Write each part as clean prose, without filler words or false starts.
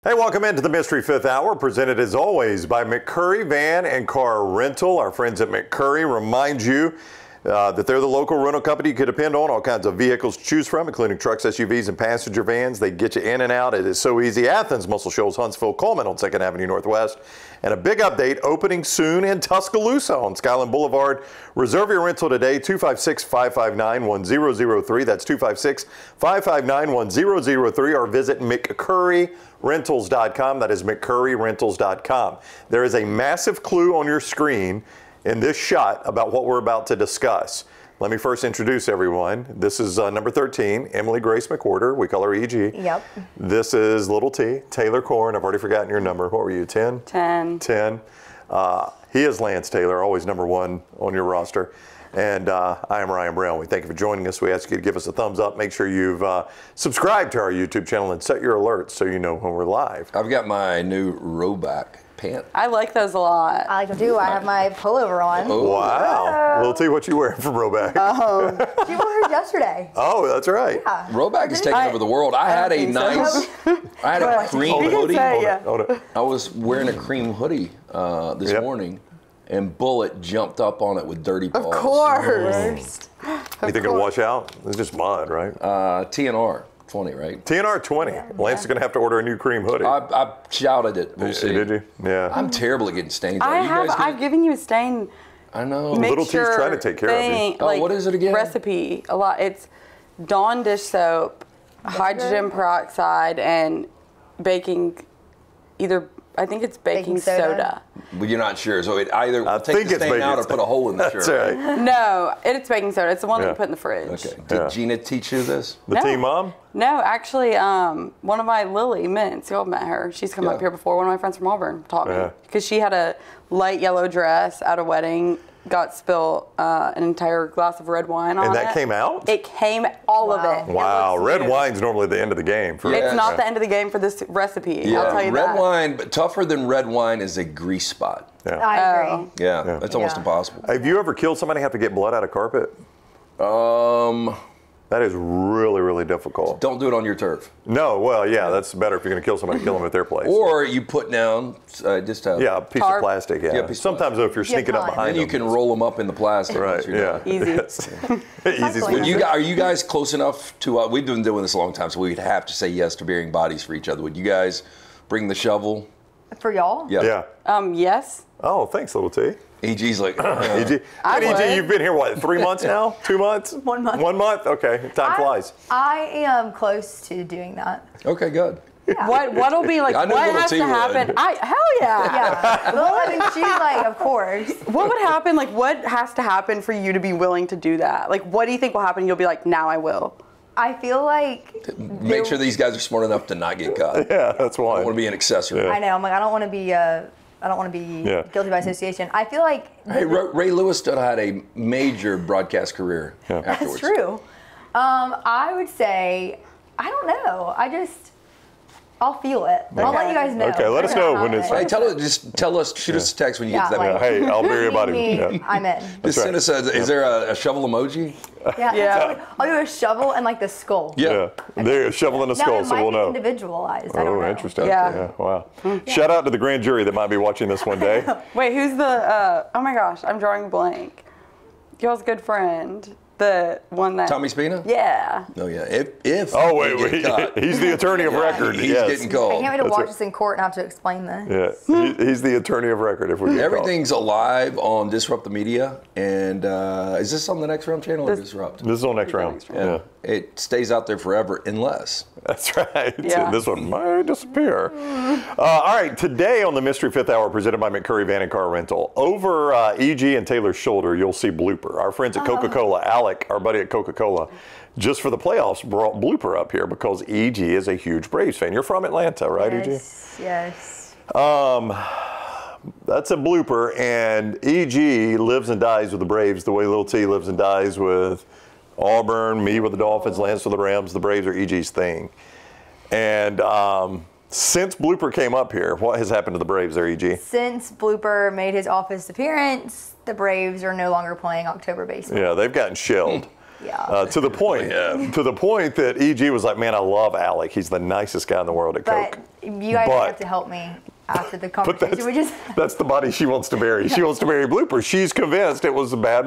Hey, welcome into the Mystery Fifth Hour, presented as always by McCurry Van and Car Rental. Our friends at McCurry remind you that they're the local rental company you can depend on. All kinds of vehicles to choose from, including trucks, SUVs, and passenger vans. They get you in and out. It is so easy. Athens, Muscle Shoals, Huntsville, Coleman on 2nd Avenue Northwest. And a big update opening soon in Tuscaloosa on Skyland Boulevard. Reserve your rental today, 256-559-1003. That's 256-559-1003, or visit McCurryRentals.com. That is McCurryRentals.com. There is a massive clue on your screen in this shot about what we're about to discuss. Let me first introduce everyone. This is number 13, Emily Grace McWhorter. We call her EG. Yep. This is little T, Taylor Corn. I've already forgotten your number. What were you, 10? 10. 10. He is Lance Taylor, always number 1 on your roster. And I am Ryan Brown. We thank you for joining us. We ask you to give us a thumbs up. Make sure you've subscribed to our YouTube channel and set your alerts so you know when we're live. I've got my new Roback pant. I like those a lot. I like to do. I have my pullover on. Oh. Wow. Little T, what you wearing from Roback? She wore hers yesterday. Oh, that's right. Yeah. Roback is taking over the world. I had a nice, I had a cream hoodie. Hold it. I was wearing a cream hoodie this morning, and Bullet jumped up on it with dirty paws. Of course. You think it'll wash out? It's just mud, right? TNR 20, right? TNR 20. Lance is going to have to order a new cream hoodie. I shouted it. We'll see. Did you? Yeah. I'm terrible at getting stains. I've given you a stain. I know. Little T's trying to take care of you. Oh, what is it again? Recipe. A lot. It's Dawn dish soap, hydrogen peroxide, and baking. I think it's baking soda. But you're not sure, so it either I take think the it's stain out or baking put a hole in the shirt. That's right. No, it's baking soda. It's the one that you put in the fridge. Okay. Did Gina teach you this? The team mom? No, actually, one of my Lily Mintz, y'all met her. She's come up here before. One of my friends from Auburn taught me because she had a light yellow dress at a wedding. Got spilled an entire glass of red wine on it. And that came out? It came, all of it. Wow, red wine's normally the end of the game. It's not the end of the game for this recipe, Yeah, I'll tell you that. red wine, but tougher than red wine is a grease spot. Yeah. I agree. Yeah, that's almost impossible. Have you ever killed somebody have to get blood out of carpet? That is really, really difficult. Don't do it on your turf. No, well, yeah, that's better if you're going to kill somebody, kill them at their place. Or you put down just a a piece of plastic, Sometimes, though, if you're sneaking up behind then them. you can roll them up in the plastic. Right, yeah. Easy. Easy. Are you guys close enough to, we've been doing this a long time, so we'd have to say yes to burying bodies for each other. Would you guys bring the shovel? For y'all? Yeah. Yes. Oh, thanks, little T. EG's like, EG, you've been here, what, 3 months now? 2 months? 1 month. 1 month? Okay, time flies. I am close to doing that. okay, good. Yeah. What'll be like, I knew what little has T to would. happen? Hell yeah. Yeah. Well, I mean, she's like, of course. What would happen, like what has to happen for you to be willing to do that? Like what do you think will happen? You'll be like, now I will. I feel like... Make sure these guys are smart enough to not get caught. Yeah, that's why. I want to be an accessory. I know. I'm like, I don't want to be guilty by association. I feel like... Hey, Ray Lewis still had a major broadcast career afterwards. That's true. I would say, I don't know. I'll feel it. I'll let you guys know. Okay, let us know when it's... Hey, tell us, shoot us a text when you get to that like, point. Hey, I'll bury your body. Me, I'm in. Just send us is there a shovel emoji? Yeah. I'll do a shovel and like the skull. Yeah. There, a shovel in a skull, it so might we'll be know. individualized. I don't know. Interesting. Yeah. Wow. Shout out to the grand jury that might be watching this one day. Wait, who's the, oh my gosh, I'm drawing a blank. Y'all's good friend. The one that... Tommy Spina? Yeah. Oh, yeah. If Oh, wait, they get caught, he's the attorney of record. he's yes. getting I called. can't wait to That's watch right. this in court and have to explain this. Yeah, he's the attorney of record if we get Everything's alive on Disrupt the Media. And is this on the Next Round channel or Disrupt? called. This is on next round. Yeah. It stays out there forever unless. That's right. Yeah. This one might disappear. All right, today on the Mystery Fifth Hour, presented by McCurry Van and Car Rental, over EG and Taylor's shoulder, you'll see Blooper. Our friends at Coca-Cola, Alec, our buddy at Coca-Cola, just for the playoffs, brought Blooper up here because EG is a huge Braves fan. You're from Atlanta, right, EG? Yes. That's a blooper, and EG lives and dies with the Braves the way Little T lives and dies with Auburn, me with the Dolphins, Lance with the Rams. The Braves are EG's thing. And since Blooper came up here, what has happened to the Braves there, EG? Since Blooper made his office appearance, the Braves are no longer playing October baseball. Yeah, they've gotten shelled. Yeah. To the point that EG was like, man, I love Alec. He's the nicest guy in the world at But Coke. you guys have to help me after the But conversation. that's the body she wants to bury. She wants to bury Blooper. She's convinced it was a bad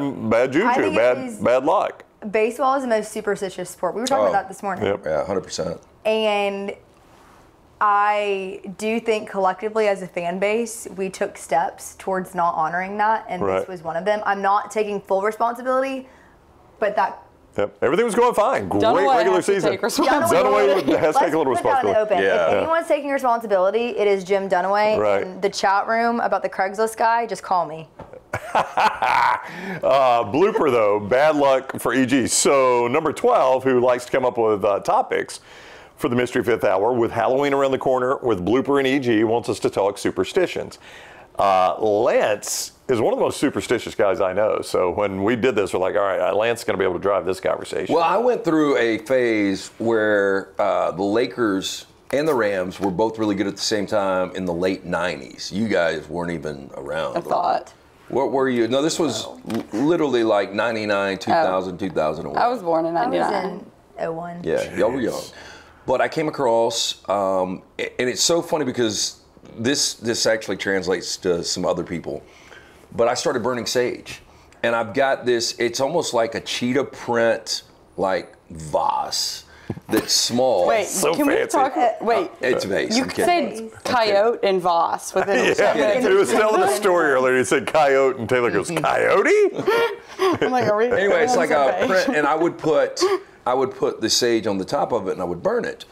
juju, bad luck. Baseball is the most superstitious sport. We were talking about that this morning. Yep. Yeah, 100%. And I do think collectively as a fan base, we took steps towards not honoring that, and this was one of them. I'm not taking full responsibility, but that. Yep. Everything was going fine. Great Dunaway regular has to season. take responsibility. Dunaway has to take a little Let's put that in the responsibility. open. Yeah. If anyone's taking responsibility, it is Jim Dunaway. Right. In the chat room about the Craigslist guy, just call me. Blooper, though, bad luck for EG. So number 12, who likes to come up with topics for the Mystery Fifth Hour, with Halloween around the corner, with Blooper and EG, wants us to talk superstitions. Lance is one of the most superstitious guys I know. So when we did this, we're like, all right, Lance is going to be able to drive this conversation. Well, I went through a phase where the Lakers and the Rams were both really good at the same time in the late 90s. You guys weren't even around. I thought. What were you? No, this was literally like 99, 2000, 2001. I was born in I 99. was in 01. Yeah, y'all were young. But I came across, and it's so funny because this actually translates to some other people. But I started burning sage. And I've got this, it's almost like a cheetah print, like vase that's small. Wait, So can fancy. we talk? Wait, It's vase. you I'm kidding. said coyote and Voss within yeah, he was telling a story earlier. He said coyote, and Taylor goes, coyote? I'm like, are we? Anyway, it's like on the a same page? print, and I would put the sage on the top of it, and I would burn it.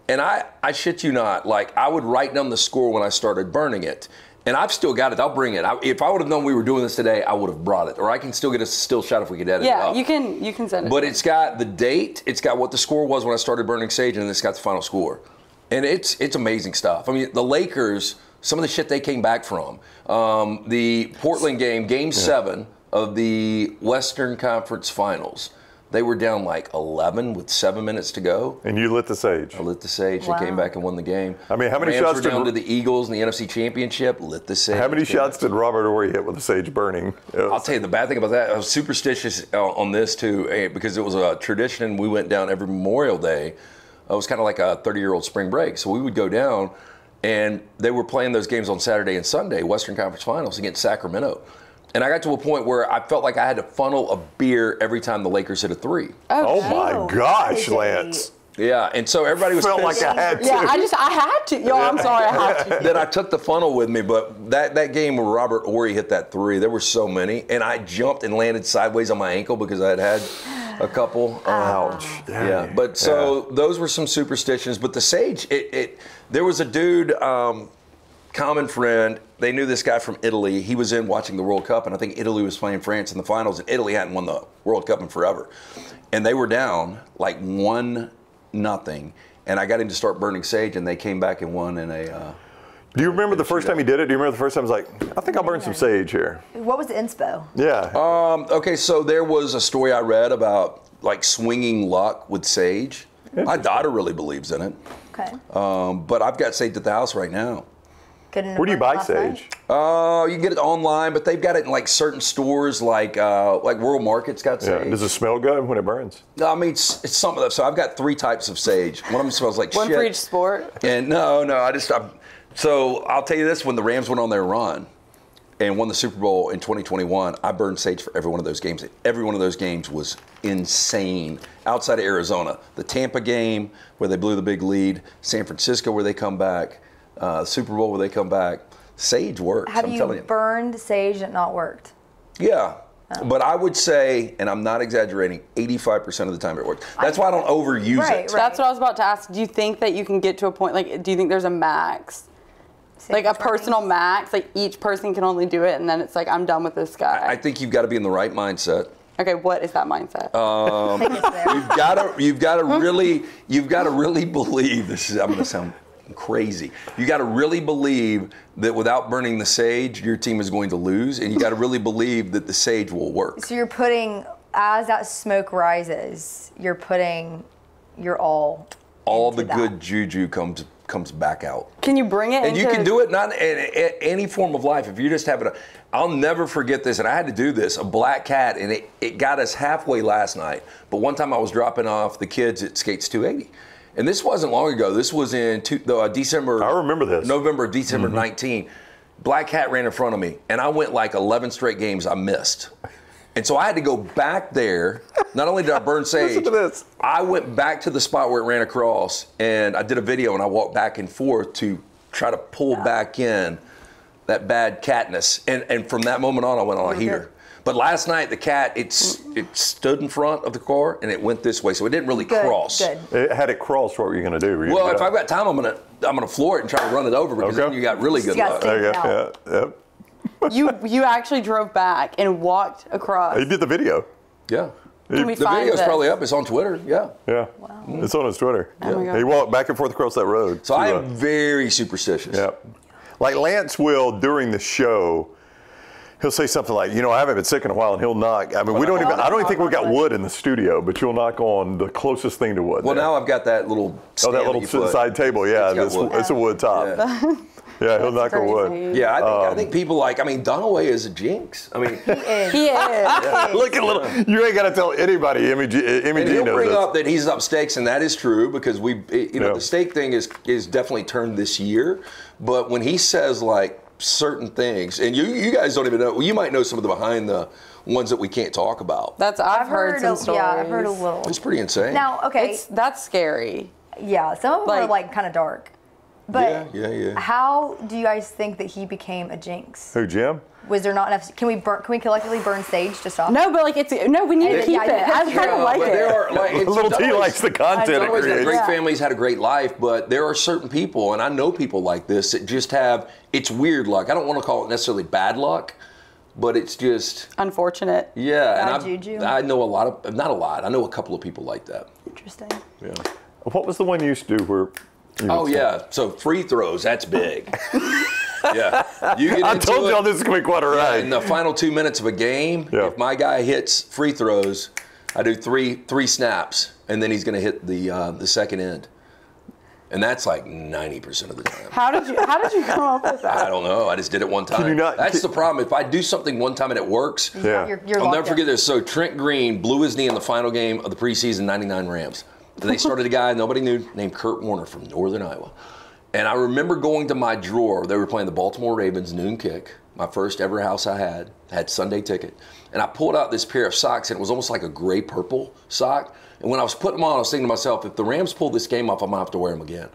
And I shit you not, like I would write down the score when I started burning it. And I've still got it. I'll bring it. If I would have known we were doing this today, I would have brought it. Or I can still get a still shot if we could edit it Yeah, up. you can send it. But it's got the date. It's got what the score was when I started burning sage, and it's got the final score. And it's amazing stuff. I mean, the Lakers, some of the shit they came back from. The Portland game 7 of the Western Conference Finals. They were down like 11 with 7 minutes to go. And you lit the sage. I lit the sage. Wow. They came back and won the game. I mean, how many Rams shots were did- down to the Eagles in the NFC Championship? Lit the sage. How many shots did Robert Ory hit with the sage burning? I'll tell you the bad thing about that. I was superstitious on this too, because it was a tradition. We went down every Memorial Day. It was kind of like a 30-year-old spring break. So we would go down, and they were playing those games on Saturday and Sunday, Western Conference Finals against Sacramento. And I got to a point where I felt like I had to funnel a beer every time the Lakers hit a three. Oh my Ew. gosh, That is a- Lance. Yeah, and so everybody was Felt like pissed. I had to. yeah, I had to. Yo, I'm sorry, I had to. Then I took the funnel with me, but that game where Robert Ory hit that three, there were so many, and I jumped and landed sideways on my ankle because I had a couple. Ouch. Yeah, but so those were some superstitions. But the sage, there was a dude, common friend. They knew this guy from Italy. He was in watching the World Cup, and I think Italy was playing France in the finals, and Italy hadn't won the World Cup in forever. And they were down like 1-0, and I got him to start burning sage, and they came back and won in a. Do you remember the first time he did it? Do you remember the first time he was like, I think I'll burn some sage here? What was the inspo? Yeah. Okay, so there was a story I read about like swinging luck with sage. My daughter really believes in it, Okay. but I've got sage at the house right now. Where do you buy sage? You can get it online, but they've got it in like certain stores, like World Market's got Yeah. sage. Does it smell good when it burns? No, I mean it's some of that. So I've got 3 types of sage. One of them smells like One shit. for each sport. And so I'll tell you this: when the Rams went on their run and won the Super Bowl in 2021, I burned sage for every one of those games. Every one of those games was insane. Outside of Arizona, the Tampa game where they blew the big lead, San Francisco where they come back, Super Bowl where they come back. Sage works. Have I'm you telling you. burned sage that not worked? Yeah. But I would say, and I'm not exaggerating, 85% of the time it works. That's why I don't overuse Right, it. right. That's what I was about to ask. Do you think that you can get to a point, like, do you think there's a max? Like a personal max, like each person can only do it, and then it's like, I'm done with this guy. I think you've got to be in the right mindset. Okay, what is that mindset? Take us there. You've got to really believe this is. I'm going to sound crazy. You got to really believe that without burning the sage, your team is going to lose, and you got to really believe that the sage will work. So you're putting, as that smoke rises, you're putting your all All into the that. good juju comes comes back out. Can you bring it? And you can do it not in any form of life. If you're just having I'll never forget this, and I had to do this, a black cat, and it got us halfway last night. But one time I was dropping off the kids at Skates 280. And this wasn't long ago. This was in December. I remember this. December 19. Black cat ran in front of me, and I went like 11 straight games I missed. And so I had to go back there. Not only did I burn sage, Listen to this. I went back to the spot where it ran across, and I did a video, and I walked back and forth to try to pull back in that bad catness. And from that moment on, I went on a heater. But last night, the cat, it stood in front of the car, and it went this way, so it didn't really cross. Good. Had it crossed, what were you going to do? Well, if I've got time, I'm gonna floor it and try to run it over, because then you got really good luck. There you go. Yeah. You actually drove back and walked across. He did the video. Yeah. Can we The find video's this? probably up. It's on Twitter. Yeah. Yeah. Wow. It's on his Twitter. Oh my God. He walked back and forth across that road. So I am very superstitious. Yeah. Like Lance will, during the show, he'll say something like, I haven't been sick in a while, and he'll knock. I mean, I don't even think we got wood in the studio, but you'll knock on the closest thing to wood. Well, there. now I've got that little that little side table, yeah. It's a wood top. Yeah. Yeah, he'll knock on wood. Crazy. Yeah, I think people Donaway is a jinx. I mean, He is. Look at you ain't got to tell anybody. Emmy G and he'll knows bring this. up that he's up stakes, and that is true, because the stake thing is definitely turned this year. But when he says like certain things, and you guys don't even know, well, you might know some of the behind the ones that we can't talk about. I've heard some stories. Yeah, I've heard a little. It's pretty insane. Now, okay. That's scary. Yeah, some of them are like kind of dark. But yeah. how do you guys think that he became a jinx? Who, Jim? Was there not enough? Can we collectively burn sage to stop? No, but like we need to keep it. I kind of like but it. there are, Little T likes the content it Always had creates. great families, had a great life, but there are certain people, and I know people like this, that just have, it's weird luck. I don't want to call it necessarily bad luck, but it's just unfortunate. Yeah, Bad and juju. I know not a lot. I know a couple of people like that. Interesting. Yeah. What was the one you used to do where? So free throws, that's big. Yeah, you get I told y'all this is going to be quite a ride. in the final 2 minutes of a game, if my guy hits free throws, I do three snaps, and then he's going to hit the second end. And that's like 90% of the time. How did you come up with that? I don't know. I just did it one time. That's the problem. If I do something one time and it works, You're I'll never locked forget in. this. So Trent Green blew his knee in the final game of the preseason 99 Rams. And they started a guy nobody knew named Kurt Warner from Northern Iowa. And I remember going to my drawer. They were playing the Baltimore Ravens noon kick. My first ever house I had Sunday ticket. And I pulled out this pair of socks, and it was almost like a gray purple sock. And when I was putting them on, I was thinking to myself, if the Rams pull this game off, I might have to wear them again.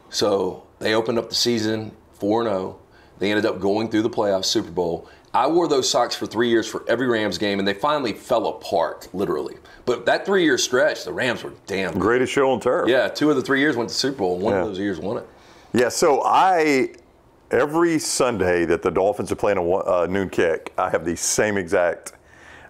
So they opened up the season 4-0. They ended up going through the playoffs, Super Bowl. I wore those socks for 3 years for every Rams game, and they finally fell apart, literally. But that 3-year stretch, the Rams were damn good. Greatest show on turf. Yeah, 2 of the 3 years went to the Super Bowl, and one of those years won it. Yeah, so every Sunday that the Dolphins are playing a noon kick, I have the same exact.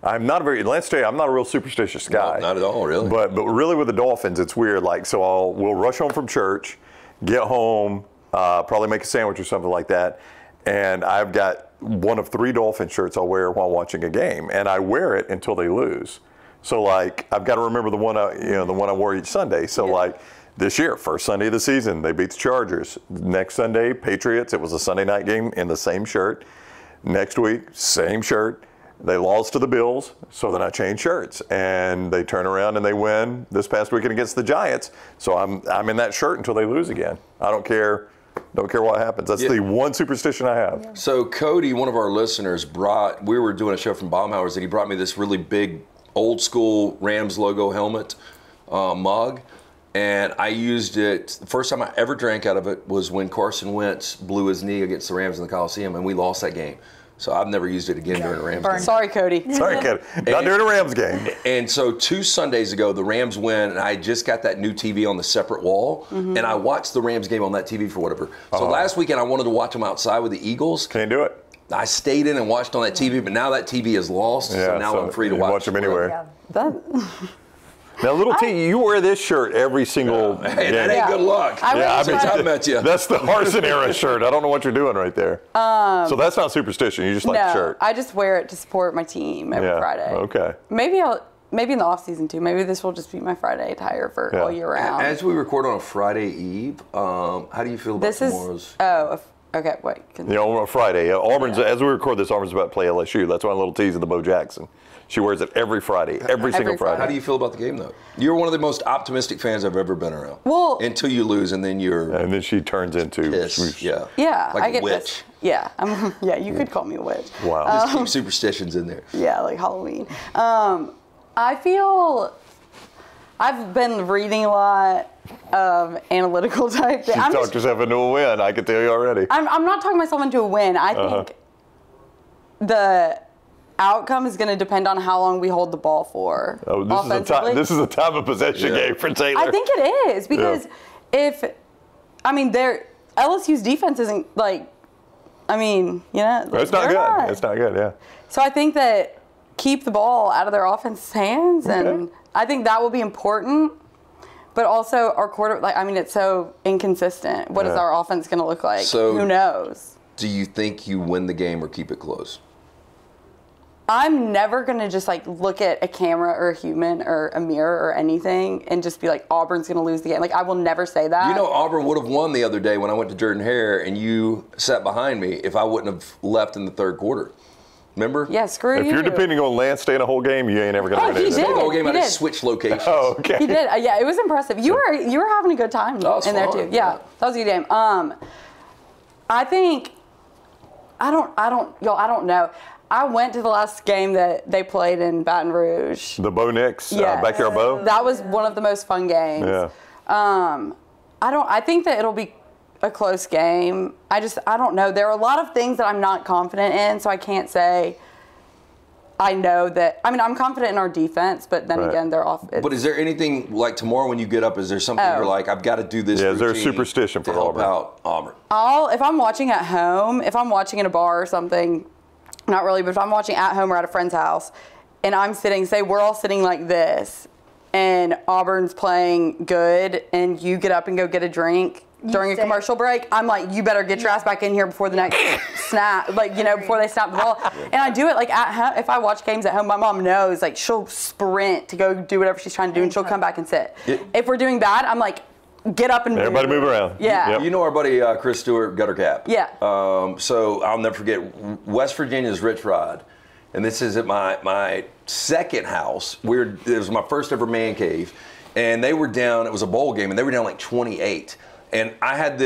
Let's tell you, I'm not a real superstitious guy. No, not at all, really. But really with the Dolphins, it's weird. Like, so we'll rush home from church, get home, probably make a sandwich or something like that, and I've got one of 3 Dolphin shirts I'll wear while watching a game, and I wear it until they lose. So like, I've got to remember the one I wore each Sunday. So like. This year, first Sunday of the season, they beat the Chargers. Next Sunday, Patriots. It was a Sunday night game in the same shirt. Next week, same shirt. They lost to the Bills, so then I changed shirts. And they turn around and they win this past weekend against the Giants. So I'm in that shirt until they lose again. I don't care what happens. That's the one superstition I have. So Cody, one of our listeners, we were doing a show from Baumhower's, and he brought me this really big, old school Rams logo helmet mug. And I used it, the first time I ever drank out of it was when Carson Wentz blew his knee against the Rams in the Coliseum, and we lost that game. So I've never used it again during a Rams game. Sorry, Cody. Sorry, Cody. Not during a Rams game. And so 2 Sundays ago, the Rams win, and I just got that new TV on the separate wall, and I watched the Rams game on that TV for whatever. So last weekend, I wanted to watch them outside with the Eagles. Can't do it. I stayed in and watched on that TV, but now that TV is lost, so now I'm free to watch them anywhere. Yeah. Now, Little T, you wear this shirt every single game. Hey, that ain't good luck. I met you. That's the Harsin era shirt. I don't know what you're doing right there. So that's not superstition. You just like the shirt. I just wear it to support my team every Friday. Okay. Maybe maybe in the off season too. Maybe this will just be my Friday attire for all year round. As we record on a Friday Eve, how do you feel about tomorrow's? Okay, wait. On Friday. Auburn's, as we record this, Auburn's about to play LSU. That's why a little tease of the Bo Jackson. She wears it every Friday, every single Friday. How do you feel about the game, though? You're one of the most optimistic fans I've ever been around. Well, until you lose, and then you're. And then she turns into. Pissed. Yeah. Yeah, like I get a witch. pissed. Yeah, you could call me a witch. Wow. Just keep superstitions in there. Yeah, like Halloween. I feel I've been reading a lot of analytical type things. She talked herself into a win, I can tell you already. I'm not talking myself into a win. I think the outcome is going to depend on how long we hold the ball for. Oh, this is a time of possession game for Taylor. I think it is because LSU's defense isn't like, it's not good. It's not good, yeah. So I think that keep the ball out of their offense's hands, and I think that will be important. But also our it's so inconsistent. What is our offense going to look like? So who knows? Do you think you win the game or keep it close? I'm never going to just look at a camera or a human or a mirror or anything and just be like, Auburn's going to lose the game. I will never say that. You know, Auburn would have won the other day when I went to Jordan Hare and you sat behind me if I wouldn't have left in the third quarter. Remember? Yeah, screw you. If you're depending on Lance staying a whole game, you ain't ever going to win it. He did. The whole game, I had to switch locations. Oh, okay. He did. Yeah, it was impressive. You were having a good time in there too. Yeah, that was a good game. I think I don't know. I went to the last game that they played in Baton Rouge. The Bo Nix, Yes. Backyard Bo? That was one of the most fun games. Yeah. I think that it'll be a close game. I don't know. There are a lot of things that I'm not confident in, so I can't say I know that. I'm confident in our defense, but then again, they're off. But is there anything like tomorrow when you get up? Is there something you're like, I've got to do this? Yeah, is there a routine superstition for to help Auburn? out Auburn? If I'm watching at home, if I'm watching in a bar or something, not really, but if I'm watching at home or at a friend's house, and I'm sitting, say we're all sitting like this, and Auburn's playing good, and you get up and go get a drink during a commercial break, I'm like, you better get your ass back in here before the next snap, before they snap the ball. And I do it at home. If I watch games at home, my mom knows, she'll sprint to go do whatever she's trying to do, and she'll come back and sit. If we're doing bad, I'm like, get up and everybody move around. Yeah. Yep. You know our buddy Chris Stewart, Gutter Cap. Yeah. So I'll never forget West Virginia's Rich Rod, and this is at my second house. It was my first ever man cave, and they were down. It was a bowl game, and they were down 28. And I had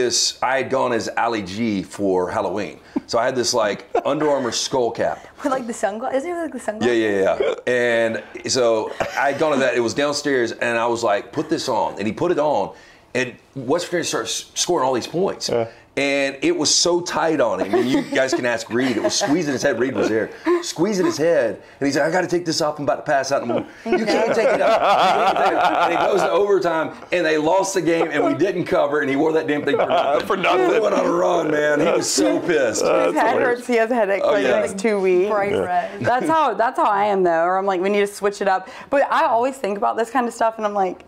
gone as Ali G for Halloween. So I had this Under Armour skull cap. With the sunglasses? Isn't it the sunglasses? Yeah. And so I had gone to that. It was downstairs, and I was like, put this on. And he put it on, and West Virginia starts scoring all these points. And it was so tight on him. And you guys can ask Reed. It was squeezing his head. Reed was there. Squeezing his head. And he's like, I got to take this off. I'm about to pass out. And I'm like, you can't take it off. And it goes to overtime. And they lost the game. And we didn't cover. And he wore that damn thing for nothing. For nothing. He went on a run, man. He was so pissed. His head hurts. He has a headache for the next 2 weeks. Bright red. That's how I am though. Or I'm like, we need to switch it up. But I always think about this kind of stuff, and I'm like,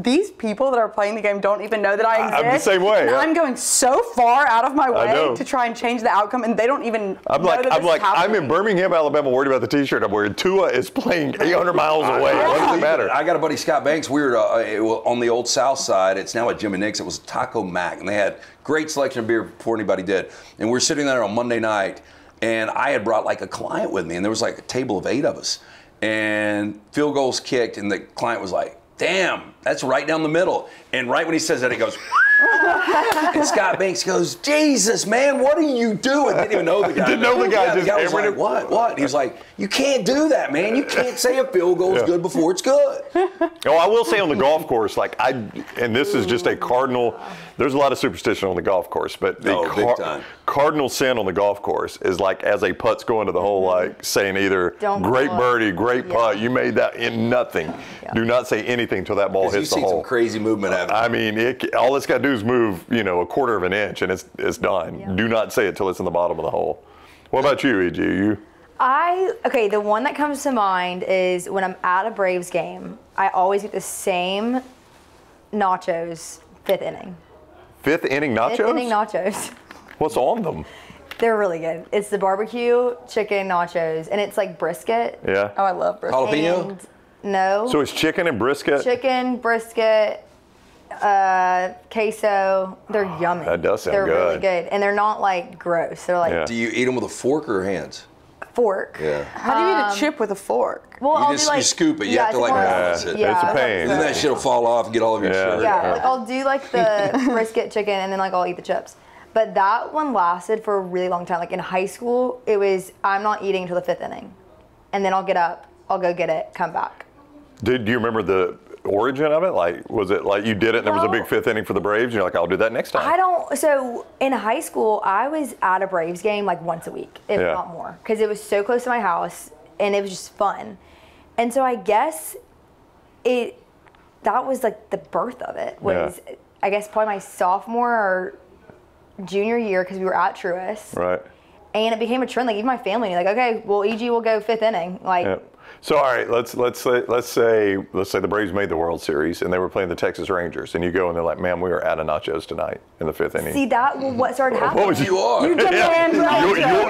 these people that are playing the game don't even know that I exist. I'm the same way. And I'm going so far out of my way to try and change the outcome, and they don't even know that this is happening. I'm in Birmingham, Alabama, worried about the T-shirt I'm wearing. Tua is playing 800 miles away. What does it matter? I got a buddy, Scott Banks. We were on the old South Side. It's now at Jim and Nick's. It was Taco Mac, and they had great selection of beer before anybody did. And we were sitting there on Monday night, and I had brought a client with me, and there was a table of 8 of us. And field goals kicked, and the client was like, damn, that's right down the middle. And right when he says that, it goes, and Scott Banks goes, Jesus, man, what are you doing? Didn't even know the guy. Didn't know the guy. The guy was like, what? He was like, you can't do that, man. You can't say a field goal is good before it's good. I will say on the golf course, and this is just a cardinal, there's a lot of superstition on the golf course, but the cardinal sin on the golf course is as a putt's going to the hole, saying either great birdie, great putt, you made that in nothing. Yeah. Do not say anything till that ball hits the hole. You see some crazy movement happening. All it's got to do is move, a quarter of an inch, and it's done. Yeah. Do not say it till it's in the bottom of the hole. What about you, E.G.? The one that comes to mind is when I'm at a Braves game, I always get the same nachos, 5th inning. 5th inning nachos? 5th inning nachos. What's on them? They're really good. It's the barbecue chicken nachos, and it's brisket. Yeah. Oh, I love brisket. Jalapeno? know. So it's chicken and brisket? Chicken, brisket, queso. They're yummy. That does sound They're good. really good. And they're not like gross. They're like Yeah. Do you eat them with a fork or hands? fork. Yeah. How do you eat a chip with a fork? Well, You I'll just- do like you scoop it. You have to, it's like, more- balance it. It's a pain. And then that shit will fall off and get all over your Yeah. shirt. Yeah, like I'll do like the brisket chicken and then like I'll eat the chips. But that one lasted for a really long time. Like in high school, it was I'm not eating until the 5th inning. And then I'll get up, I'll go get it, come back. Do you remember the origin of it? Like, was it like you did it and there was a No. big 5th inning for the Braves? And you're like, I'll do that next time. I don't. So in high school, I was at a Braves game like once a week, if Yeah. not more, because it was so close to my house and it was just fun. And so I guess that was like the birth of it. Was I guess probably my sophomore or junior year because we were at Truist. Right. And it became a trend. Like even my family knew, like, okay, well, EG will go 5th inning. Like, Yeah. So all right, let's say the Braves made the World Series and they were playing the Texas Rangers, and you go and they're like, "Man, we were out of nachos tonight in the 5th inning." see that what started happening. What was You are. You demand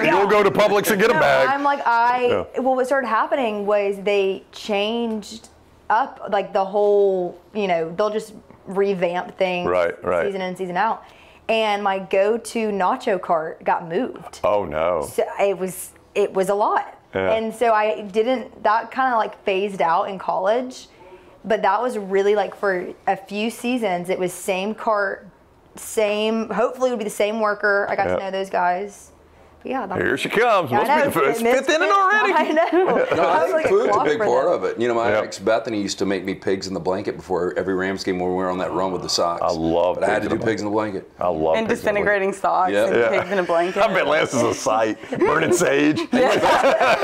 You'll go to Publix and get a No, bag. I'm like well, what started happening was they changed up like the whole. They'll just revamp things. Right. Season in, season out. And my go-to nacho cart got moved. Oh no. So it was a lot. Yeah. And so that kind of like phased out in college, but that was really like for a few seasons, it was same cart, hopefully it would be the same worker. I got to know those guys. But yeah. Here she comes. I Must know, be the it's 5th inning already. I know. No, I was think like a food's a clock big for part them. of it. My Yeah. ex Bethany used to make me pigs in the blanket before every Rams game when we were on that run with the Sox. I love But I had to pigs in do the pigs in the blanket. I love And pigs in the disintegrating socks Yeah. and Yeah. pigs in a blanket. blanket. I bet Lance is a sight. Burning sage.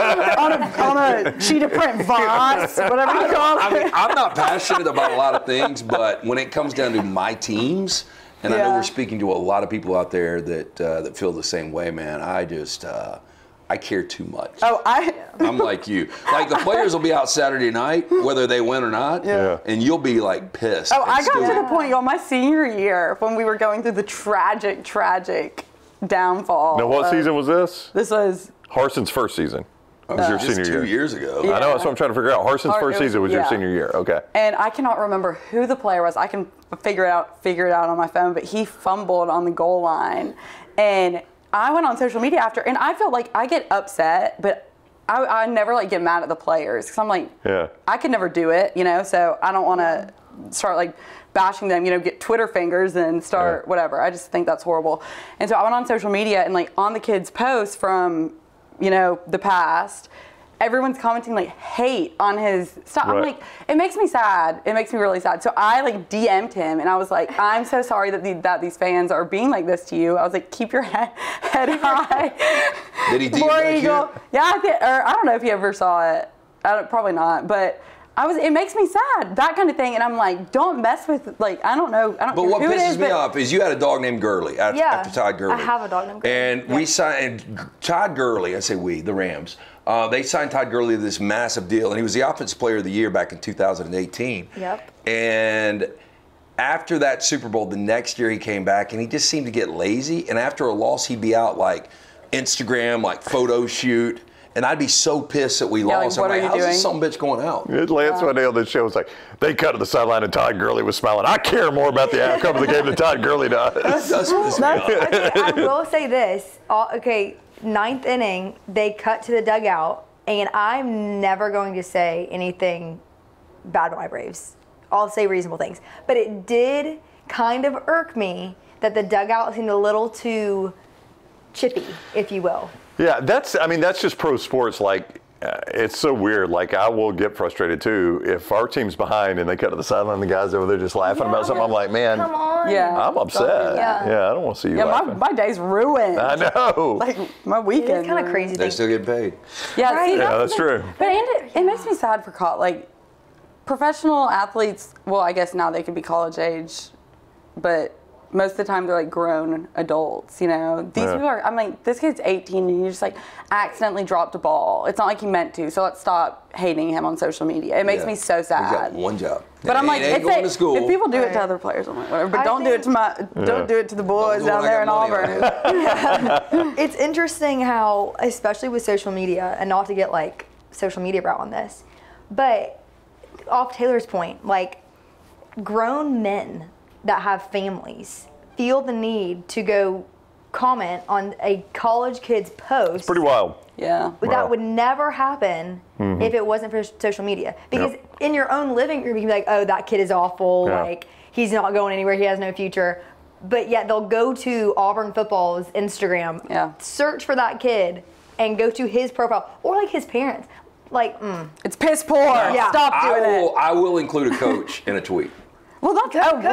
on a cheetah print vase, whatever you call it. I mean, I'm not passionate about a lot of things, but when it comes down to my teams, and I know Yeah. we're speaking to a lot of people out there that feel the same way, man. I care too much. Oh, I'm like you. Like the players will be out Saturday night, whether they win or not, Yeah. and you'll be like pissed. Oh, and I got still- to the point, y'all, my senior year when we were going through the tragic downfall. Now, what season was this? This was Harson's first season. Was your Just senior 2 year? years ago. I know. That's what I'm trying to figure out. Harson's first season was your yeah. senior year. Okay. And I cannot remember who the player was. I can figure it out on my phone, but he fumbled on the goal line. And I went on social media after, and I felt like I get upset, but I never like get mad at the players because I'm like, Yeah. I could never do it, so I don't want to start like bashing them, get Twitter fingers and start whatever. I just think that's horrible. And so I went on social media and like on the kids' posts from, the past, everyone's commenting like hate on his stuff. I'm Right. like, it makes me sad. It makes me really sad. So I like DM'd him and I was like, I'm so sorry that these fans are being like this to you. I was like, keep your head high. Did he DM War back Eagle. you? Yeah, I don't know if he ever saw it. Probably not. But it makes me sad, that kind of thing. And I'm like, don't mess with, like, I don't know. I don't But care what who it pisses is, me but- off is you had a dog named Gurley after Todd Gurley. I have a dog named Gurley. And we signed Todd Gurley, I say we, the Rams. They signed Todd Gurley to this massive deal, and he was the Offensive Player of the Year back in 2018. Yep. And after that Super Bowl, the next year he came back, and he just seemed to get lazy. And after a loss, he'd be out like Instagram, like photo shoot. And I'd be so pissed that we lost. like, what I'm are like, you how's this doing? son of a bitch going out? Lance one day on this show was like, they cut to the sideline and Todd Gurley was smiling. I care more about the outcome of the game than Todd Gurley does. That does piss me off. Okay, I will say this. 9th inning, they cut to the dugout, and I'm never going to say anything bad about my Braves. I'll say reasonable things. But it did kind of irk me that the dugout seemed a little too chippy, if you will. Yeah, that's just pro sports. Like, it's so weird. Like, I will get frustrated too if our team's behind and they cut to the sideline and the guys over there just laughing about something. I'm like, man, Come on. Yeah. I'm upset. Yeah. Yeah, I don't want to see you Yeah, laughing. my day's ruined. I know. Like, my weekend. It's kind of crazy. They're thing. still getting paid. Yeah, Right. see, Yeah, that's true. But it makes me sad for like professional athletes. Well, I guess now they could be college age, but most of the time they're like grown adults. These people are. I'm like, this kid's 18 and he just like accidentally dropped a ball. It's not like he meant to. So let's stop hating him on social media. It makes Yeah. me so He's got sad. one job. But I'm like, He ain't going to school. if people do it Right. to other players, I'm like, whatever. But I don't do it think- don't do it to the boys do it down when I there in got money Auburn. on It's interesting how, especially with social media, and not to get like social media route on this, but off Taylor's point, like grown men that have families feel the need to go comment on a college kid's post. It's pretty wild. Yeah. But that would never happen if it wasn't for social media. Because in your own living room, you can be like, oh, that kid is awful. Yeah. Like, he's not going anywhere. He has no future. But yet they'll go to Auburn football's Instagram, search for that kid, and go to his profile. Or like his parents. Like, It's piss poor. Yeah. Stop doing it. I will include a coach in a tweet. Well,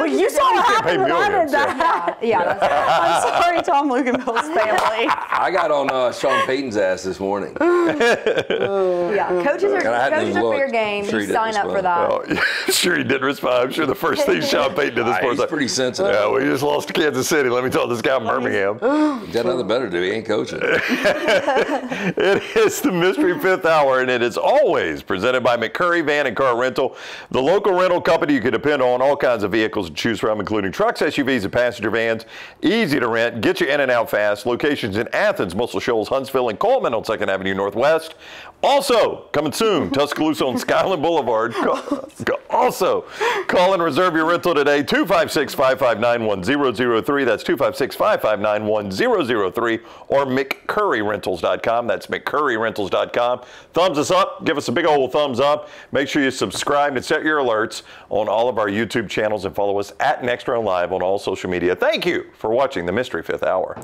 you saw what happened when I did that. Yeah. I'm sorry, Tom Luganville's family. I got on Sean Payton's ass this morning. Yeah, coaches are fair game. Sure you sign up for that. Oh, yeah, sure he did respond. I'm sure the first thing Sean Payton did this He's morning. pretty sensitive. Yeah, we just lost to Kansas City. Let me tell this guy in Birmingham. He's got nothing better to do. He ain't coaching. It is the Mystery Fifth Hour, and it is always presented by McCurry Van and Car Rental, the local rental company you can depend on. All kinds of vehicles to choose from, including trucks, SUVs, and passenger vans. Easy to rent, get you in and out fast. Locations in Athens, Muscle Shoals, Huntsville, and Coleman on 2nd Avenue Northwest. Also, coming soon, Tuscaloosa on Skyland Boulevard. Also, call and reserve your rental today, 256-559-1003. That's 256-559-1003, or McCurryRentals.com. That's McCurryRentals.com. Thumbs us up. Give us a big old thumbs up. Make sure you subscribe and set your alerts on all of our YouTube channels and follow us at NextRun Live on all social media. Thank you for watching the Mystery Fifth Hour.